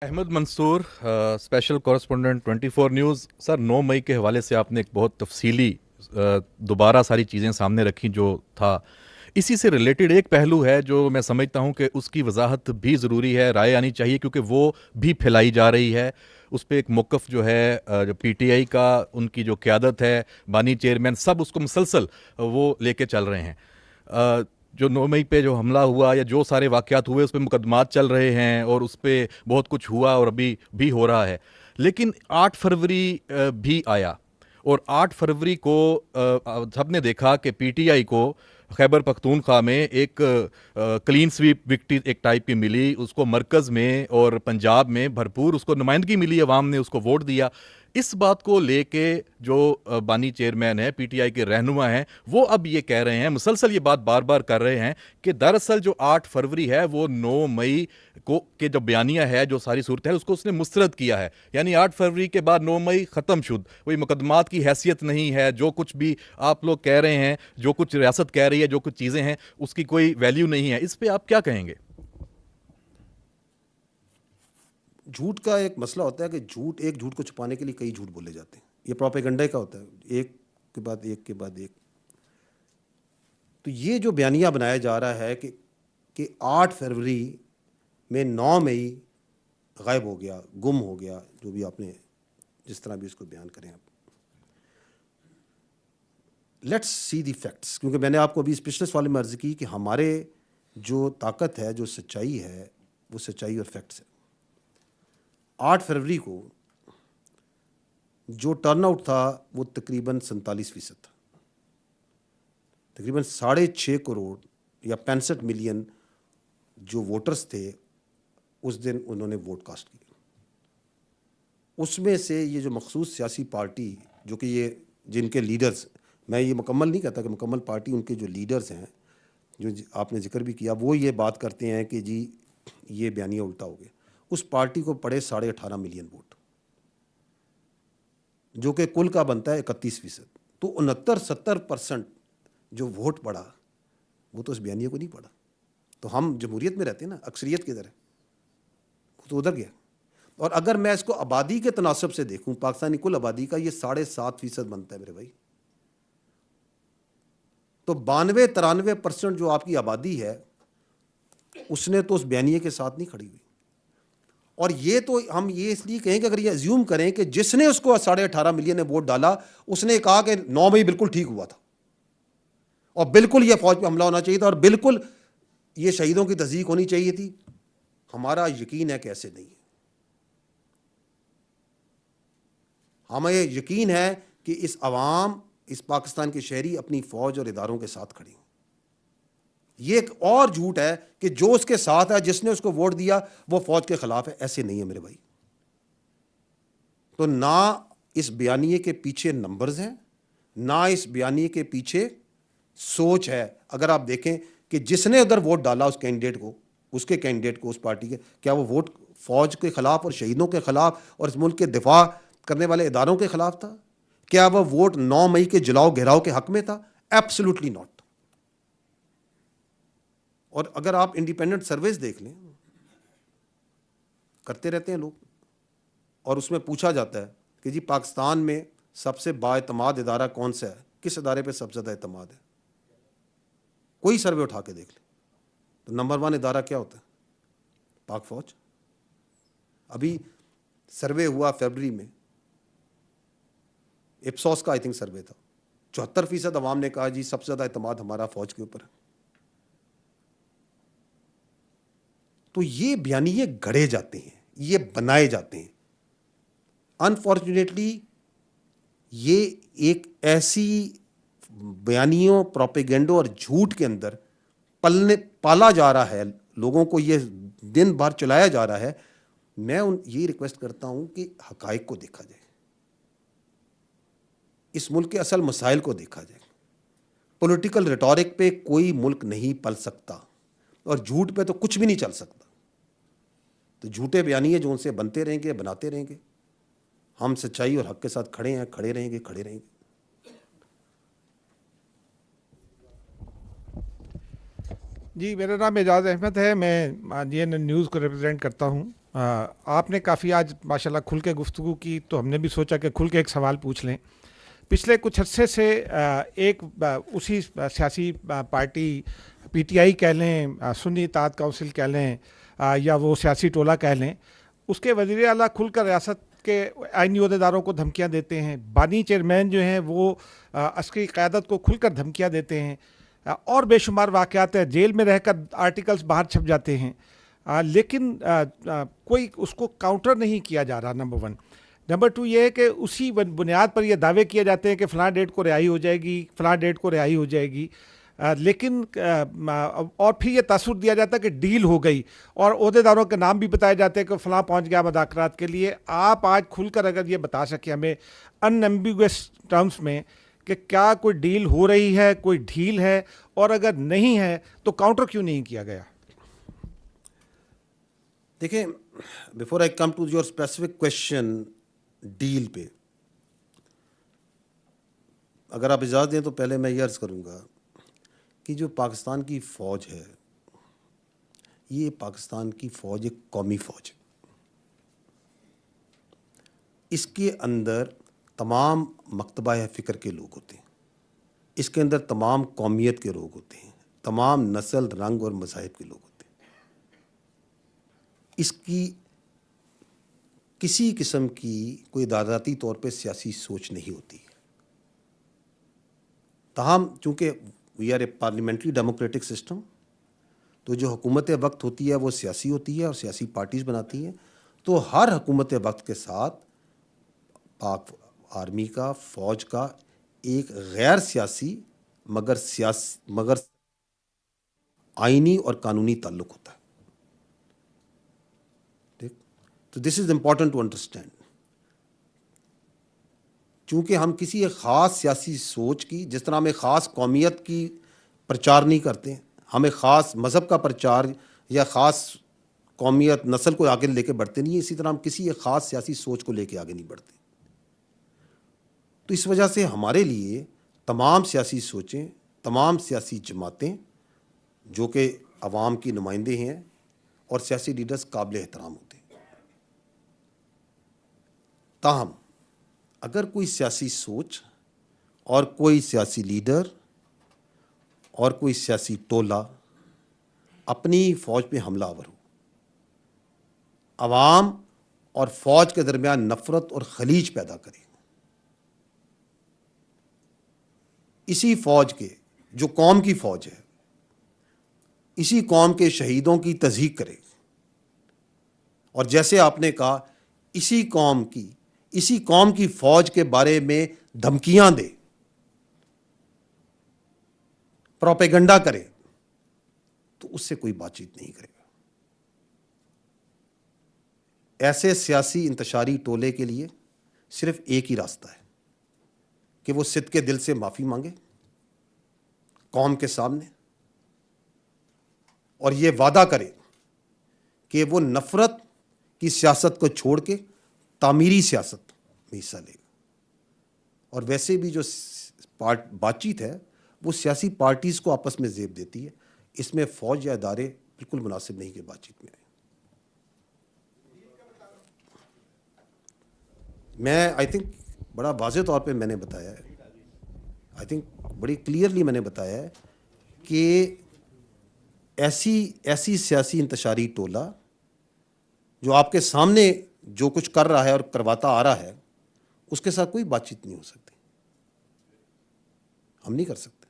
Ahmad Mansoor, special correspondent 24 news. Sir, 9 मई के हवाले से आपने एक बहुत तफसीली दोबारा सारी चीज़ें सामने रखी जो था। इसी से रिलेटेड एक पहलू है जो मैं समझता हूं कि उसकी वजाहत भी ज़रूरी है, राय आनी चाहिए, क्योंकि वो भी फैलाई जा रही है। उस पर एक मौक़िफ़ जो है, जो पीटीआई का, उनकी जो क़यादत है, बानी चेयरमैन, सब उसको मुसलसल वो लेके चल रहे हैं। जो 9 मई पे जो हमला हुआ या जो सारे वाक़यात हुए, उस पे मुकदमात चल रहे हैं और उस पे बहुत कुछ हुआ और अभी भी हो रहा है। लेकिन 8 फरवरी भी आया और 8 फरवरी को सबने देखा कि पीटीआई को खैबर पख्तूनख्वा में एक क्लीन स्वीप विक्ट्री एक टाइप की मिली। उसको मरकज़ में और पंजाब में भरपूर उसको नुमाइंदगी मिली, अवाम ने उसको वोट दिया। इस बात को लेके जो बानी चेयरमैन है, पीटीआई के रहनुमा हैं, वो अब ये कह रहे हैं, मुसलसल ये बात बार बार कर रहे हैं कि दरअसल जो 8 फरवरी है वो 9 मई को के जो बयानिया है, जो सारी सूरत है, उसको उसने मुस्तरद किया है। यानी 8 फरवरी के बाद 9 मई ख़त्म शुद, कोई मुकदमात की हैसियत नहीं है। जो कुछ भी आप लोग कह रहे हैं, जो कुछ रियासत कह रही है, जो कुछ चीज़ें हैं, उसकी कोई वैल्यू नहीं है। इस पर आप क्या कहेंगे? झूठ का एक मसला होता है कि एक झूठ को छुपाने के लिए कई झूठ बोले जाते हैं। ये प्रोपेगेंडा का होता है, एक के बाद एक के बाद एक। तो ये जो बयानिया बनाया जा रहा है कि 8 फरवरी में 9 मई गायब हो गया, गुम हो गया, जो भी आपने जिस तरह भी उसको बयान करें आप। लेट्स सी दी फैक्ट्स, क्योंकि मैंने आपको अभी पिछले सवाल में अर्ज की कि हमारे जो ताकत है, जो सच्चाई है, वो सच्चाई और फैक्ट्स है। 8 फरवरी को जो टर्नआउट था वो तकरीबन 47% था। तकरीबन 6.5 करोड़ या 65 मिलियन जो वोटर्स थे उस दिन उन्होंने वोट कास्ट किया। उसमें से ये जो मखसूस सियासी पार्टी, जो कि ये जिनके लीडर्स, मैं ये मुकम्मल नहीं कहता कि मुकम्मल पार्टी, उनके जो लीडर्स हैं, जो आपने जिक्र भी किया, वो ये बात करते हैं कि जी ये बयानिया उल्टा हो गया। उस पार्टी को पड़े 18.5 मिलियन वोट, जो कि कुल का बनता है 31%। तो 69-70% जो वोट पड़ा वो तो उस बयानिया को नहीं पड़ा। तो हम जमहूरियत में रहते हैं ना, अक्सरियत किधर है, वो तो उधर गया। और अगर मैं इसको आबादी के तनासब से देखूं, पाकिस्तानी कुल आबादी का ये 7.5% बनता है मेरे भाई। तो 92-93% जो आपकी आबादी है उसने तो उस बयानिए के साथ नहीं खड़ी हुई। और ये तो हम ये इसलिए कहें कि अगर ये अज्यूम करें कि जिसने उसको 18.5 मिलियन ने वोट डाला, उसने कहा कि 9 मई बिल्कुल ठीक हुआ था और बिल्कुल ये फौज पे हमला होना चाहिए था और बिल्कुल ये शहीदों की तस्दीक होनी चाहिए थी, हमारा यकीन है कि ऐसे नहीं है। हमें यकीन है कि इस अवाम, इस पाकिस्तान के शहरी अपनी फौज और इदारों के साथ खड़ी हैं। ये एक और झूठ है कि जो उसके साथ है, जिसने उसको वोट दिया, वो फौज के खिलाफ है। ऐसे नहीं है मेरे भाई। तो ना इस बयानिए के पीछे नंबर्स हैं, ना इस बयानिए के पीछे सोच है। अगर आप देखें कि जिसने उधर वोट डाला उस कैंडिडेट को, उसके कैंडिडेट को, उस पार्टी के, क्या वो वोट फौज के खिलाफ और शहीदों के खिलाफ और इस मुल्क के दिफा करने वाले इदारों के खिलाफ था? क्या वह वोट 9 मई के जलाओ घेराव के हक में था? Absolutely not. और अगर आप इंडिपेंडेंट सर्वेस देख लें, करते रहते हैं लोग, और उसमें पूछा जाता है कि जी पाकिस्तान में सबसे बाएतमाद इदारा कौन सा है, किस इदारे पे सबसे ज़्यादा एतमाद है, कोई सर्वे उठा के देख ले, तो नंबर 1 इदारा क्या होता है? पाक फौज। अभी सर्वे हुआ फरवरी में, इप्सॉस का आई थिंक सर्वे था, 74% अवाम ने कहा जी सबसे ज़्यादा एतमाद हमारा फौज के ऊपर है। तो ये बयानिए गढ़े जाते हैं, ये बनाए जाते हैं। अनफॉर्चुनेटली ये एक ऐसी बयानियों, प्रोपेगेंडो और झूठ के अंदर पाला जा रहा है, लोगों को ये दिन भर चलाया जा रहा है। मैं ये रिक्वेस्ट करता हूं कि हकाइक को देखा जाए, इस मुल्क के असल मसाइल को देखा जाए। पॉलिटिकल रिटोरिक पे कोई मुल्क नहीं पल सकता और झूठ पे तो कुछ भी नहीं चल सकता। तो झूठे बयानिए जो उनसे बनते रहेंगे, बनाते रहेंगे। हम सच्चाई और हक के साथ खड़े हैं, खड़े रहेंगे, खड़े रहेंगे। जी, मेरा नाम एजाज़ अहमद है। मैं जीएनएन न्यूज़ को रिप्रेजेंट करता हूँ आपने काफ़ी आज माशाल्लाह खुल के गुफ्तगू की, तो हमने भी सोचा कि खुल के एक सवाल पूछ लें। पिछले कुछ अरसे से उसी सियासी पार्टी पीटीआई कह लें, सुन्नी इत्तेहाद काउंसिल कह लें, या वो सियासी टोला कह लें, उसके वज़ीर आला खुलकर रियासत के आइनी अहदेदारों को धमकियां देते हैं। बानी चेयरमैन जो हैं वो अस्करी क़यादत को खुलकर धमकियां देते हैं। और बेशुमार वाक़यात है, जेल में रहकर आर्टिकल्स बाहर छप जाते हैं। लेकिन कोई उसको काउंटर नहीं किया जा रहा, नंबर वन। नंबर टू ये है कि उसी बुनियाद पर ये दावे किए जाते हैं कि फ़लाँ डेट को रिहाई हो जाएगी, फ़लाँ डेट को रिहाई हो जाएगी। लेकिन और फिर ये तासुर दिया जाता है कि डील हो गई, और अहदेदारों के नाम भी बताए जाते हैं कि फ़लाँ पहुंच गया मुज़ाकरात के लिए। आप आज खुलकर अगर ये बता सकें हमें अनएम्बिगुअस टर्म्स में कि क्या कोई डील हो रही है, कोई ढील है, और अगर नहीं है तो काउंटर क्यों नहीं किया गया? देखें, before I come to your specific question deal पे, अगर आप इजाज़त दें तो पहले मैं ये अर्ज़ करूँगा कि जो पाकिस्तान की फ़ौज है, ये पाकिस्तान की फ़ौज एक कौमी फ़ौज है। इसके अंदर तमाम मकतबा फ़िक्र के लोग होते हैं, इसके अंदर तमाम कौमियत के लोग होते हैं, तमाम नस्ल, रंग और मज़ाहिब के लोग होते हैं। इसकी किसी किस्म की कोई इदाराती तौर पे सियासी सोच नहीं होती। ताहम चूँकि we are a parliamentary democratic system, तो जो हुकूमत वक्त होती है वो सियासी होती है और सियासी पार्टीज़ बनाती हैं। तो हर हुकूमत वक्त के साथ पाक आर्मी का, फ़ौज का एक गैर सियासी मगर आइनी और कानूनी ताल्लुक़ होता है। ठीक, तो this is important to understand. चूँकि हम किसी एक ख़ास सियासी सोच की, जिस तरह हम एक ख़ास कौमियत की प्रचार नहीं करते हैं, हम एक ख़ास मज़हब का प्रचार या ख़ास कौमियत नस्ल को आगे लेके बढ़ते नहीं हैं, इसी तरह हम किसी एक ख़ास सियासी सोच को लेके आगे नहीं बढ़ते। तो इस वजह से हमारे लिए तमाम सियासी सोचें, तमाम सियासी जमातें जो कि अवाम की नुमाइंदे हैं और सियासी लीडर्स काबिल एहतराम होते हैं। ताहम अगर कोई सियासी सोच और कोई सियासी लीडर और कोई सियासी टोला अपनी फ़ौज पे हमलावर हो, अवाम और फ़ौज के दरमियान नफ़रत और खलीज पैदा करे, इसी फ़ौज के, जो कौम की फ़ौज है, इसी कौम के शहीदों की तज़हीक करे, और जैसे आपने कहा इसी कौम की फ़ौज के बारे में धमकियां दे, प्रोपेगेंडा करे, तो उससे कोई बातचीत नहीं करेगा। ऐसे सियासी इंतशारी टोले के लिए सिर्फ एक ही रास्ता है कि वो सिद्क़ के दिल से माफ़ी मांगे कौम के सामने, और ये वादा करे कि वो नफ़रत की सियासत को छोड़ के तामीरी सियासत में हिस्सा लेगा। और वैसे भी जो बातचीत है वो सियासी पार्टीज़ को आपस में ज़ेब देती है, इसमें फ़ौज या इदारे बिल्कुल मुनासिब नहीं कि बातचीत में आए। मैं आई थिंक बड़ा वाज़ेह तौर पे मैंने बताया है, आई थिंक बड़ी क्लियरली मैंने बताया है कि ऐसी सियासी इंतशारी टोला जो आपके सामने जो कुछ कर रहा है और करवाता आ रहा है, उसके साथ कोई बातचीत नहीं हो सकती, हम नहीं कर सकते।